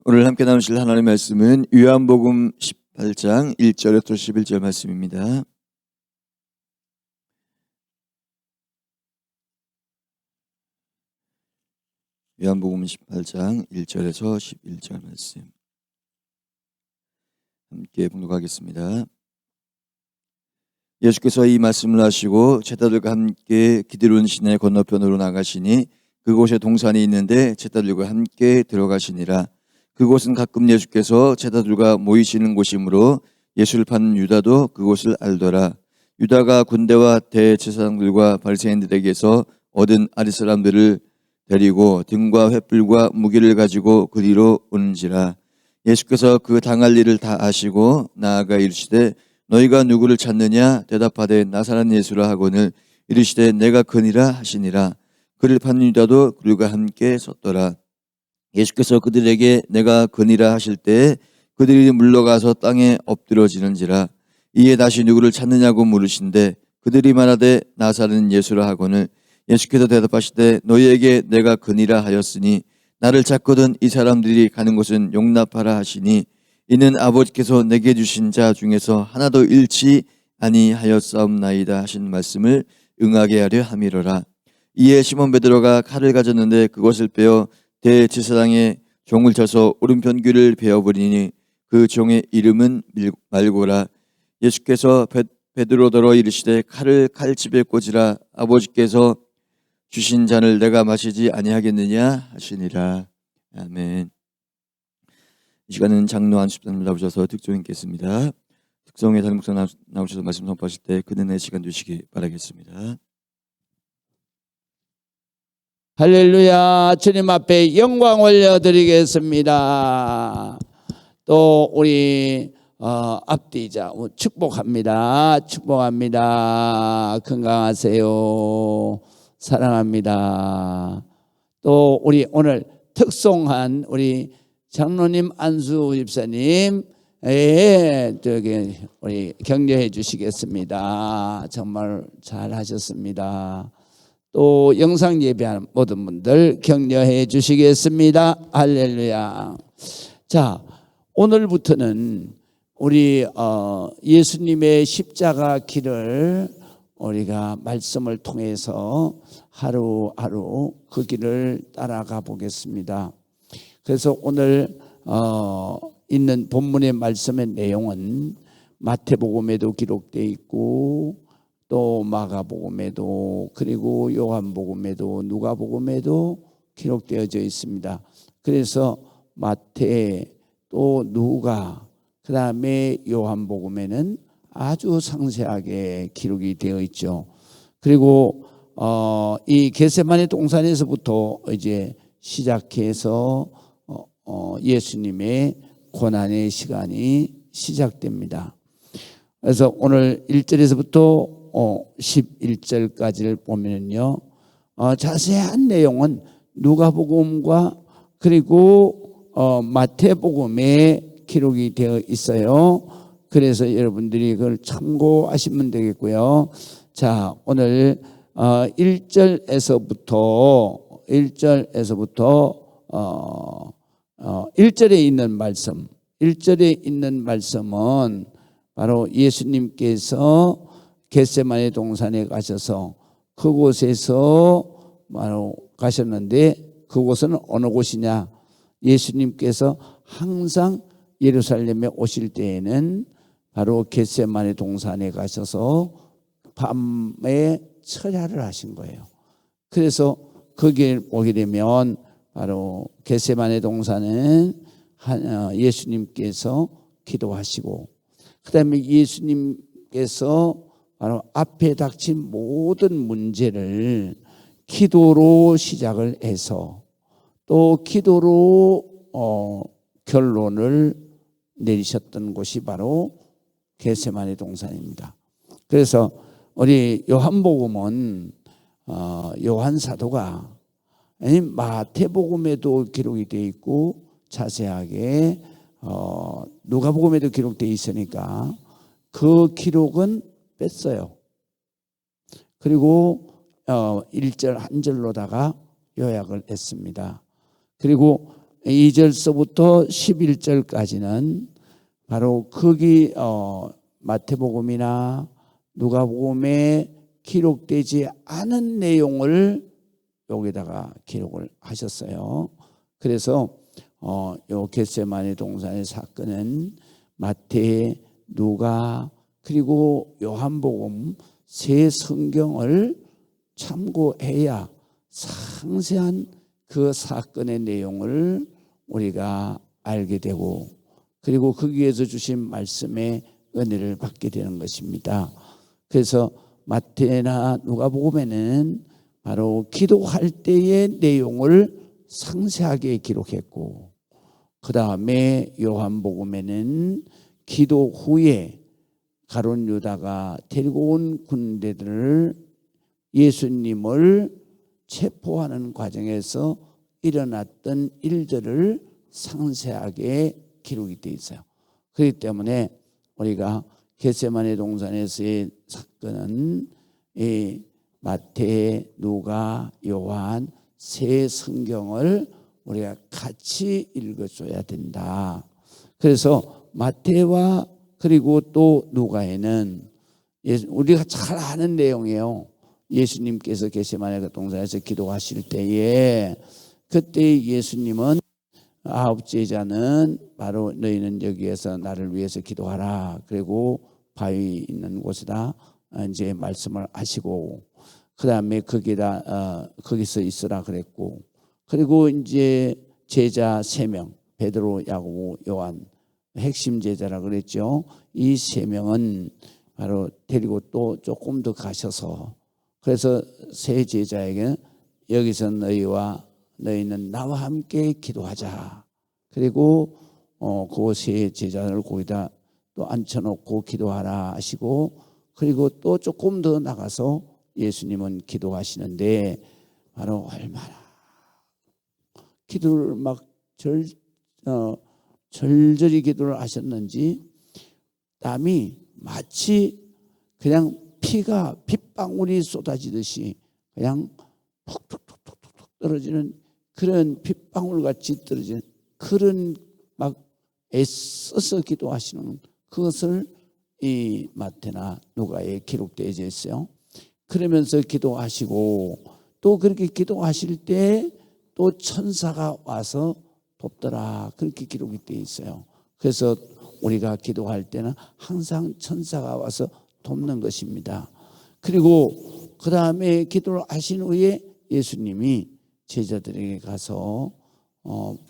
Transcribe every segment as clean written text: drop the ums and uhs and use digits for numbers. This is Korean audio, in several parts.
오늘 함께 나누실 하나님의 말씀은 요한복음 18장 1절부터 11절 말씀입니다. 요한복음 18장 1절에서 11절 말씀 함께 봉독하겠습니다. 예수께서 이 말씀을 하시고 제자들과 함께 기드론 시내 건너편으로 나가시니 그곳에 동산이 있는데 제자들과 함께 들어가시니라. 그곳은 가끔 예수께서 제자들과 모이시는 곳이므로 예수를 파는 유다도 그곳을 알더라. 유다가 군대와 대제사장들과 바리새인들에게서 얻은 아랫 사람들을 데리고 등과 횃불과 무기를 가지고 그리로 오는지라. 예수께서 그 당할 일을 다 아시고 나아가 이르시되 너희가 누구를 찾느냐 대답하되 나사렛 예수라 하거늘 이르시되 내가 그니라 하시니라. 그를 파는 유다도 그들과 함께 섰더라. 예수께서 그들에게 내가 그니라 하실 때 그들이 물러가서 땅에 엎드러지는지라. 이에 다시 누구를 찾느냐고 물으신데 그들이 말하되 나사렛 예수라 하거늘 예수께서 대답하시되 너희에게 내가 그니라 하였으니 나를 찾거든 이 사람들이 가는 곳은 용납하라 하시니 이는 아버지께서 내게 주신 자 중에서 하나도 잃지 아니하였사옵나이다 하신 말씀을 응하게 하려 함이로라. 이에 시몬 베드로가 칼을 가졌는데 그것을 빼어 대제사장의 종을 쳐서 오른편 귀를 베어버리니 그 종의 이름은 말고라. 예수께서 베드로더러 이르시되 칼을 칼집에 꽂으라. 아버지께서 주신 잔을 내가 마시지 아니하겠느냐 하시니라. 아멘. 이 시간은 장로 안수집사님 나오셔서 특종 있겠습니다. 특성의 담임 목사 나오셔서 말씀 선포하실 때 그 은혜의 시간 주시기 바라겠습니다. 할렐루야. 주님 앞에 영광 올려드리겠습니다. 또 우리 앞뒤자 축복합니다. 축복합니다. 건강하세요. 사랑합니다. 또 우리 오늘 특송한 우리 장로님 안수 집사님 저기 우리 격려해 주시겠습니다. 정말 잘 하셨습니다. 또 영상 예배하는 모든 분들 격려해 주시겠습니다. 할렐루야. 자, 오늘부터는 우리 예수님의 십자가 길을 우리가 말씀을 통해서 하루하루 그 길을 따라가 보겠습니다. 그래서 오늘 있는 본문의 말씀의 내용은 마태복음에도 기록되어 있고 또 마가복음에도 그리고 요한복음에도 누가복음에도 기록되어져 있습니다. 그래서 마태 또 누가 그 다음에 요한복음에는 아주 상세하게 기록이 되어 있죠. 그리고 이 겟세마네 동산에서부터 이제 시작해서 예수님의 고난의 시간이 시작됩니다. 그래서 오늘 1절에서부터 11절까지를 보면요, 자세한 내용은 누가복음과 그리고 마태복음에 기록이 되어 있어요. 그래서 여러분들이 그걸 참고하시면 되겠고요. 자, 오늘 1절에 있는 말씀, 1절에 있는 말씀은 바로 예수님께서 겟세마네 동산에 가셔서 그곳에서 바로 가셨는데 그곳은 어느 곳이냐? 예수님께서 항상 예루살렘에 오실 때에는 바로 겟세마네 동산에 가셔서 밤에 철야를 하신 거예요. 그래서 거기에 오게 되면 바로 겟세마네 동산은 예수님께서 기도하시고 그 다음에 예수님께서 바로 앞에 닥친 모든 문제를 기도로 시작을 해서 또 기도로 결론을 내리셨던 곳이 바로 겟세마네 동산입니다. 그래서 우리 요한복음은 요한 사도가 마태복음에도 기록이 되어 있고 자세하게 누가복음에도 기록되어 있으니까 그 기록은 뺐어요. 그리고 1절 한 절로다가 요약을 했습니다. 그리고 2절서부터 11절까지는 바로 거기 마태복음이나 누가복음에 기록되지 않은 내용을 여기다가 기록을 하셨어요. 그래서 요 겟세마네 동산의 사건은 마태, 누가 그리고 요한복음 세 성경을 참고해야 상세한 그 사건의 내용을 우리가 알게 되고 그리고 거기에서 주신 말씀의 은혜를 받게 되는 것입니다. 그래서 마태나 누가복음에는 바로 기도할 때의 내용을 상세하게 기록했고 그 다음에 요한복음에는 기도 후에 가룟 유다가 데리고 온 군대들을 예수님을 체포하는 과정에서 일어났던 일들을 상세하게 기록이 되어 있어요. 그렇기 때문에 우리가 겟세마네 동산에서의 사건은 이 마태, 누가, 요한 세 성경을 우리가 같이 읽어줘야 된다. 그래서 마태와 그리고 또 누가에는 우리가 잘 아는 내용이에요. 예수님께서 겟세마네 동산에서 기도하실 때에 그때 예수님은 아홉 제자는 바로 너희는 여기에서 나를 위해서 기도하라. 그리고 바위 있는 곳에다 이제 말씀을 하시고 그 다음에 거기서 있으라 그랬고 그리고 이제 제자 3명 베드로, 야고보, 요한 핵심 제자라 그랬죠. 이 3명은 바로 데리고 또 조금 더 가셔서 그래서 세 제자에게 여기서 너희는 나와 함께 기도하자. 그리고 그 세 제자를 거기다 또 앉혀놓고 기도하라 하시고 그리고 또 조금 더 나가서 예수님은 기도하시는데 바로 얼마나 기도를 막 절절히 기도를 하셨는지 땀이 마치 그냥 피가 핏방울이 쏟아지듯이 그냥 톡톡톡톡톡 떨어지는 그런 핏방울 같이 떨어지는 그런 막 애써서 기도하시는 그것을 이 마태나 누가에 기록되어 있어요. 그러면서 기도하시고 또 그렇게 기도하실 때 또 천사가 와서 돕더라 그렇게 기록이 되어 있어요. 그래서 우리가 기도할 때는 항상 천사가 와서 돕는 것입니다. 그리고 그 다음에 기도를 하신 후에 예수님이 제자들에게 가서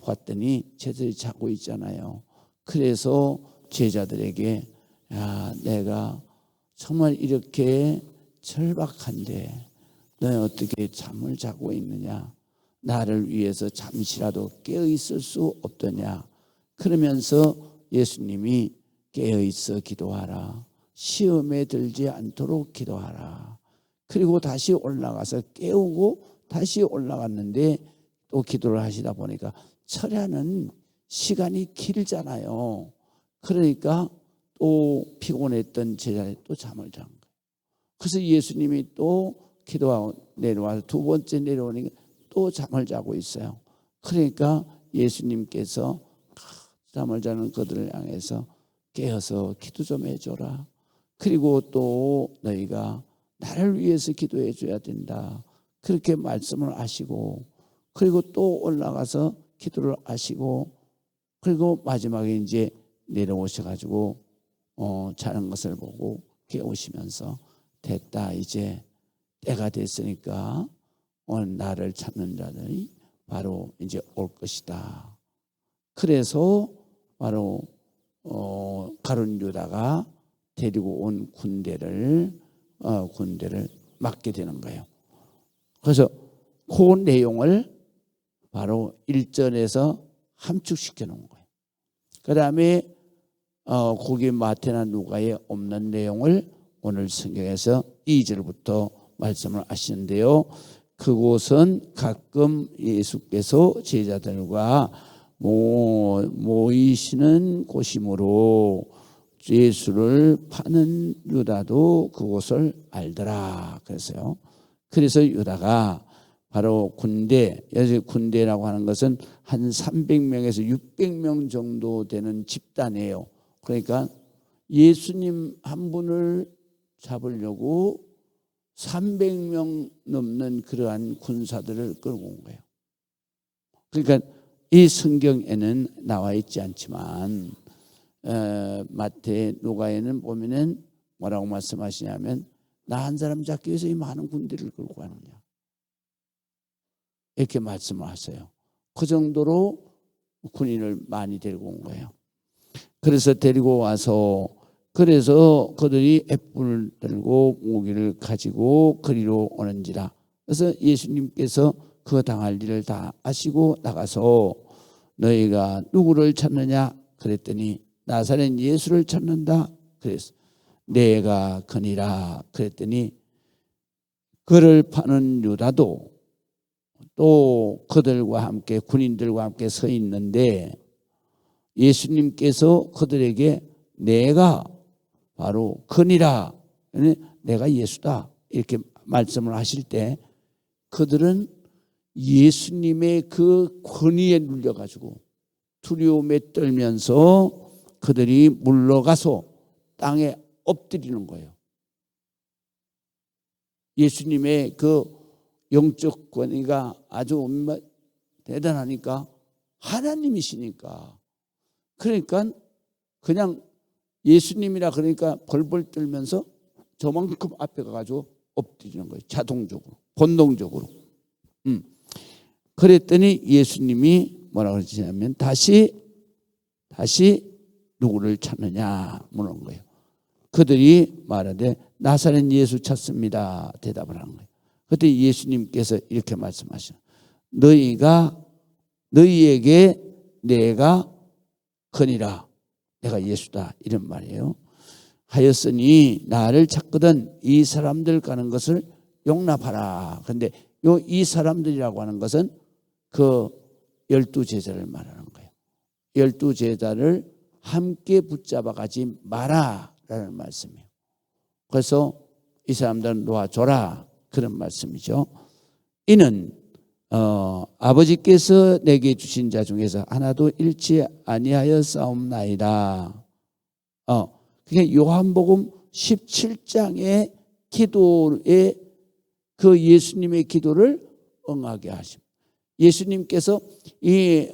봤더니 제자들이 자고 있잖아요. 그래서 제자들에게 야, 내가 정말 이렇게 절박한데 너는 어떻게 잠을 자고 있느냐? 나를 위해서 잠시라도 깨어 있을 수 없더냐? 그러면서 예수님이 깨어 있어 기도하라. 시험에 들지 않도록 기도하라. 그리고 다시 올라가서 깨우고 다시 올라갔는데 또 기도를 하시다 보니까 철야는 시간이 길잖아요. 그러니까 또 피곤했던 제자들이 또 잠을 잔 거예요. 그래서 예수님이 또 기도하고 내려와서 두 번째 내려오니까 또 잠을 자고 있어요. 그러니까 예수님께서 잠을 자는 그들을 향해서 깨어서 기도 좀 해줘라. 그리고 또 너희가 나를 위해서 기도해 줘야 된다. 그렇게 말씀을 하시고 그리고 또 올라가서 기도를 하시고 그리고 마지막에 이제 내려오셔가지고 자는 것을 보고 깨우시면서 됐다 이제 때가 됐으니까 오늘 나를 찾는 자들이 바로 이제 올 것이다. 그래서 바로 가룟 유다가 데리고 온 군대를 막게 되는 거예요. 그래서 그 내용을 바로 1절에서 함축시켜 놓은 거예요. 그 다음에 거기 마태나 누가에 없는 내용을 오늘 성경에서 2절부터 말씀을 하시는데요. 그곳은 가끔 예수께서 제자들과 모이시는 곳이므로 예수를 파는 유다도 그곳을 알더라. 그래서요. 그래서 유다가 바로 군대, 여기 군대라고 하는 것은 한 300명에서 600명 정도 되는 집단이에요. 그러니까 예수님 한 분을 잡으려고 300명 넘는 그러한 군사들을 끌고 온 거예요. 그러니까 이 성경에는 나와 있지 않지만 마태, 누가에는 보면은 뭐라고 말씀하시냐면 나 한 사람 잡기 위해서 이 많은 군대를 끌고 가느냐 이렇게 말씀을 하세요. 그 정도로 군인을 많이 데리고 온 거예요. 그래서 데리고 와서 그래서 그들이 횃불을 들고 무기를 가지고 그리로 오는지라. 그래서 예수님께서 그 당할 일을 다 아시고 나가서 너희가 누구를 찾느냐 그랬더니 나사렛 예수를 찾는다 그랬어. 내가 그니라 그랬더니 그를 파는 유다도 또 그들과 함께 군인들과 함께 서 있는데 예수님께서 그들에게 내가 바로 그니라 내가 예수다 이렇게 말씀을 하실 때 그들은 예수님의 그 권위에 눌려가지고 두려움에 떨면서 그들이 물러가서 땅에 엎드리는 거예요. 예수님의 그 영적 권위가 아주 대단하니까 하나님이시니까 그러니까 그냥 예수님이라 그러니까 벌벌 떨면서 저만큼 앞에 가가지고 엎드리는 거예요. 자동적으로 본능적으로. 그랬더니 예수님이 뭐라고 그러시냐면 다시 누구를 찾느냐 물은 거예요. 그들이 말하되 나사렛 예수 찾습니다 대답을 하는 거예요. 그때 예수님께서 이렇게 말씀하셔. 너희에게 내가 거니라 내가 예수다 이런 말이에요. 하였으니 나를 찾거든 이 사람들 가는 것을 용납하라. 그런데 이 사람들이라고 하는 것은 그 12제자를 말하는 거예요. 12제자를 함께 붙잡아 가지 마라라는 말씀이에요. 그래서 이 사람들은 놓아줘라 그런 말씀이죠. 이는 아버지께서 내게 주신 자 중에서 하나도 잃지 아니하여 싸움나이다. 그게 요한복음 17장의 기도에 그 예수님의 기도를 응하게 하십니다. 예수님께서 이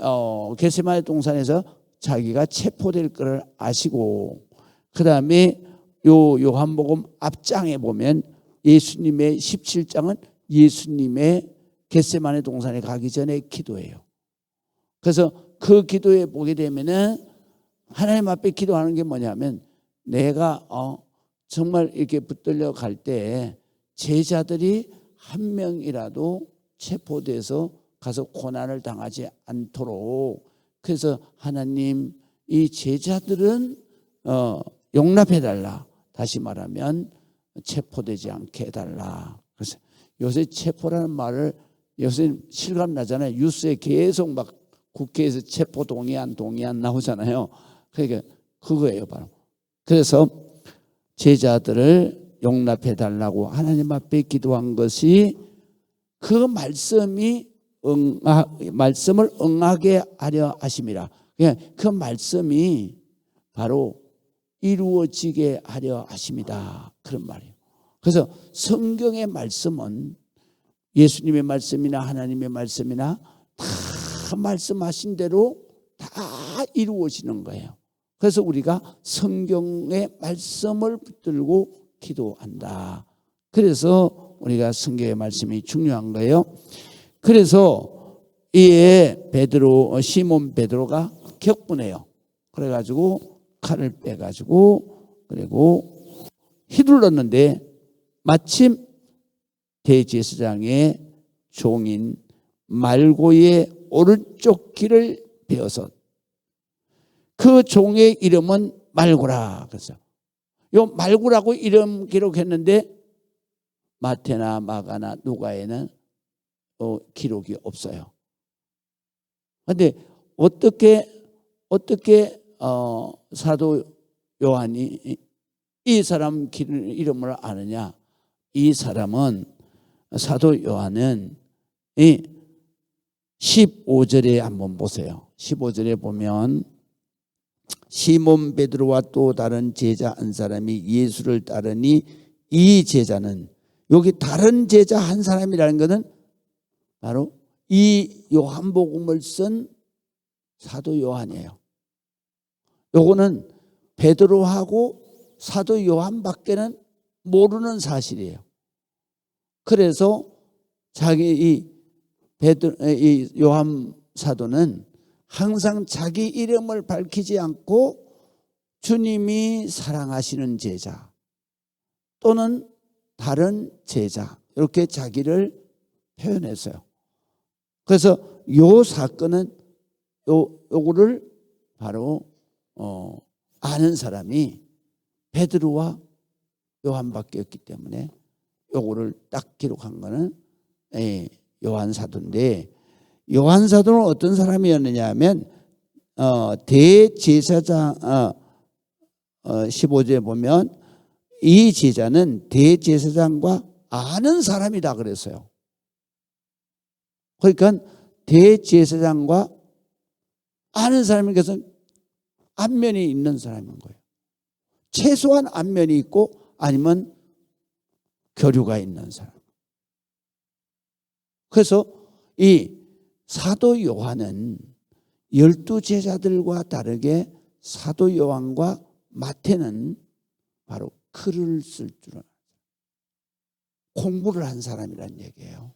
겟세마네 동산에서 자기가 체포될 것을 아시고 그 다음에 요한복음 앞장에 보면 예수님의 17장은 예수님의 겟세마네 동산에 가기 전에 기도예요. 그래서 그 기도에 보게 되면은 하나님 앞에 기도하는 게 뭐냐면 내가 정말 이렇게 붙들려 갈 때 제자들이 한 명이라도 체포돼서 가서 고난을 당하지 않도록 그래서 하나님 이 제자들은 용납해달라. 다시 말하면 체포되지 않게 해달라. 그래서 요새 체포라는 말을 요새 실감 나잖아요. 뉴스에 계속 막 국회에서 체포 동의안 나오잖아요. 그러니까 그거예요 바로. 그래서 제자들을 용납해달라고 하나님 앞에 기도한 것이 그 말씀을 응하게 하려 하심이라. 그 말씀이 바로 이루어지게 하려 하심이다. 그런 말이에요. 그래서 성경의 말씀은 예수님의 말씀이나 하나님의 말씀이나 다 말씀하신 대로 다 이루어지는 거예요. 그래서 우리가 성경의 말씀을 붙들고 기도한다. 그래서 우리가 성경의 말씀이 중요한 거예요. 그래서 이에 시몬 베드로가 격분해요. 그래가지고 칼을 빼가지고 그리고 휘둘렀는데 마침 대제사장의 종인 말고의 오른쪽 귀를 베어서 그 종의 이름은 말고라. 그래서 요 말고라고 이름 기록했는데 마태나 마가나 누가에는 기록이 없어요. 그런데 어떻게 사도 요한이 이 사람 이름을 아느냐? 이 사람은 사도 요한은 이 15절에 한번 보세요. 15절에 보면 시몬 베드로와 또 다른 제자 한 사람이 예수를 따르니 이 제자는, 여기 다른 제자 한 사람이라는 것은 바로 이 요한복음을 쓴 사도 요한이에요. 요거는 베드로하고 사도 요한밖에는 모르는 사실이에요. 그래서 이 요한 사도는 항상 자기 이름을 밝히지 않고 주님이 사랑하시는 제자 또는 다른 제자 이렇게 자기를 표현했어요. 그래서 요 사건은 요거를 바로 아는 사람이 베드로와 요한밖에 없기 때문에 요거를 딱 기록한 거는 요한 사도인데, 요한 사도는 어떤 사람이었느냐 하면 대제사장 15절에 보면 이 제자는 대제사장과 아는 사람이다 그랬어요. 그러니까 대제사장과 아는 사람인 것은 안면이 있는 사람인 거예요. 최소한 안면이 있고 아니면 교류가 있는 사람. 그래서 이 사도 요한은 12제자들과 다르게 사도 요한과 마태는 바로 글을 쓸 줄은 공부를 한 사람이란 얘기예요.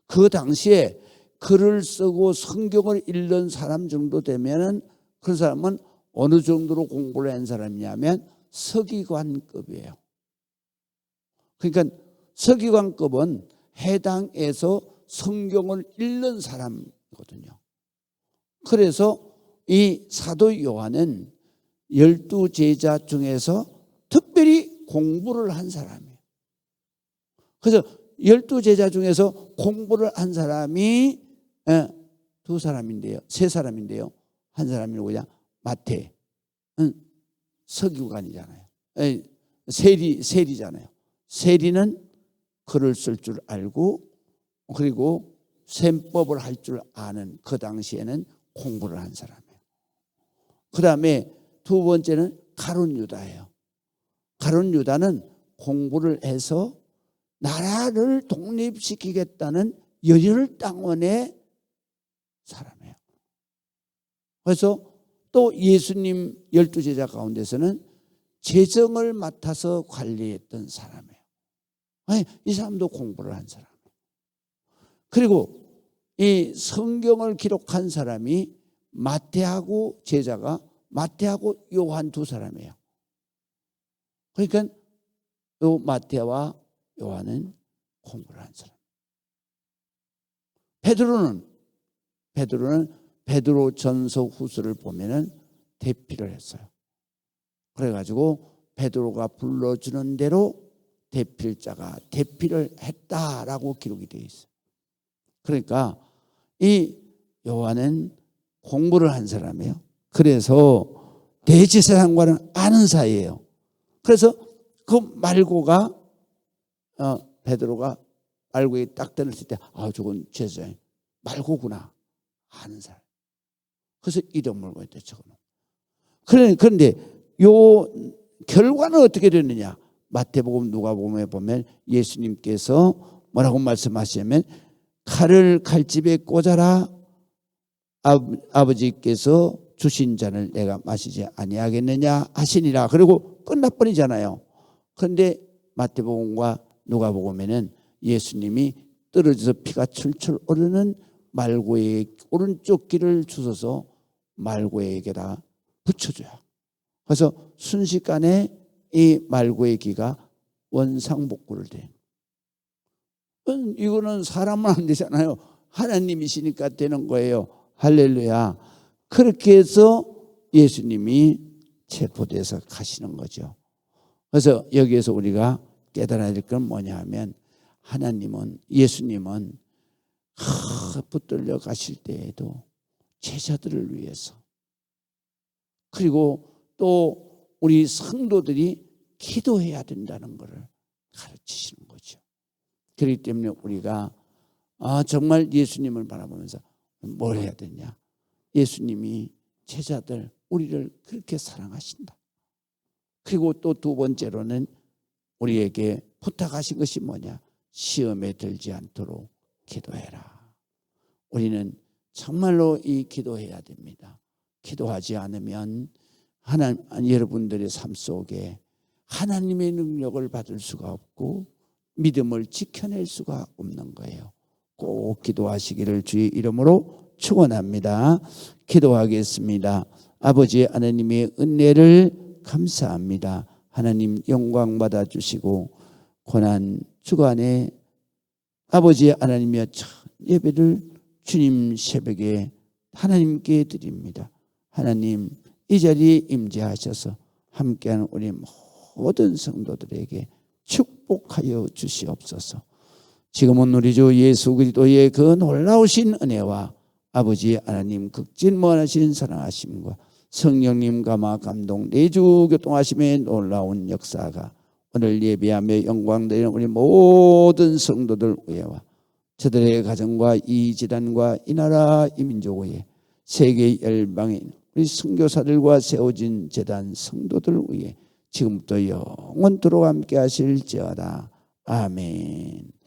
그 당시에 글을 쓰고 성경을 읽는 사람 정도 되면은 그 사람은 어느 정도로 공부를 한 사람이냐면 서기관급이에요. 그러니까 서기관급은 해당에서 성경을 읽는 사람이거든요. 그래서 이 사도 요한은 12제자 중에서 특별히 공부를 한 사람이에요. 그래서 12제자 중에서 공부를 한 사람이 두 사람인데요. 세 사람인데요. 한 사람이 누구냐? 마태. 서기관이잖아요. 세리잖아요. 세리는 글을 쓸 줄 알고 그리고 셈법을 할 줄 아는, 그 당시에는 공부를 한 사람이에요. 그 다음에 두 번째는 가룟 유다예요. 가룟 유다는 공부를 해서 나라를 독립시키겠다는 열혈당원의 사람이에요. 그래서 또 예수님 12제자 가운데서는 재정을 맡아서 관리했던 사람이에요. 아니, 이 사람도 공부를 한 사람이에요. 그리고 이 성경을 기록한 사람이 마태하고 제자가 마태하고 요한 두 사람이에요. 그러니까 요 마태와 요한은 공부를 한 사람. 베드로는 베드로 전서 후서를 보면은 대피를 했어요. 그래가지고 베드로가 불러주는 대로 대필자가 대피를 했다라고 기록이 되어 있어요. 그러니까 이 요한은 공부를 한 사람이에요. 그래서 대제사장과는 아는 사이예요. 그래서 그 말고가 베드로가 말고에 딱 들었을 때 저건 제사장이 말고구나 아는 사람. 그래서 이름을 거기다 적어놓은. 그런데 요 결과는 어떻게 됐느냐? 마태복음 누가복음에 보면 예수님께서 뭐라고 말씀하시냐면 칼을 칼집에 꽂아라. 아버지께서 주신 잔을 내가 마시지 아니하겠느냐 하시니라. 그리고 끝나버리잖아요. 그런데 마태복음과 누가복음에는 예수님이 떨어져서 피가 철철 오르는 말고의 오른쪽 귀를 주셔서 말고에게다 붙여줘요. 그래서 순식간에 이 말고의 귀가 원상복구를 돼. 이거는 사람은 안 되잖아요. 하나님이시니까 되는 거예요. 할렐루야. 그렇게 해서 예수님이 체포돼서 가시는 거죠. 그래서 여기에서 우리가 깨달아야 될 건 뭐냐 하면 하나님은, 예수님은 붙들려 가실 때에도 제자들을 위해서, 그리고 또 우리 성도들이 기도해야 된다는 것을 가르치시는 거죠. 그렇기 때문에 우리가 정말 예수님을 바라보면서 뭘 해야 되냐? 예수님이 제자들 우리를 그렇게 사랑하신다. 그리고 또 두 번째로는 우리에게 부탁하신 것이 뭐냐? 시험에 들지 않도록 기도해라. 우리는 정말로 이 기도해야 됩니다. 기도하지 않으면 여러분들의 삶 속에 하나님의 능력을 받을 수가 없고 믿음을 지켜낼 수가 없는 거예요. 꼭 기도하시기를 주의 이름으로 축원합니다. 기도하겠습니다. 아버지 하나님의 은혜를 감사합니다. 하나님 영광 받아주시고 고난 주간에 아버지 하나님의 첫 예배를 주님 새벽에 하나님께 드립니다. 하나님 이 자리에 임재하셔서 함께하는 우리 모든 성도들에게 축복하여 주시옵소서. 지금은 우리 주 예수 그리스도의 그 놀라우신 은혜와 아버지 하나님 극진무한하신 사랑하심과 성령님 감화 감동 내주 교통하심의 놀라운 역사가 오늘 예배하며 영광드리는 우리 모든 성도들 위에와 저들의 가정과 이 재단과 이 나라 이 민족 위에 세계 열방인 우리 선교사들과 세워진 재단 성도들 위에 지금부터 영원토록 함께 하실지어다. 아멘.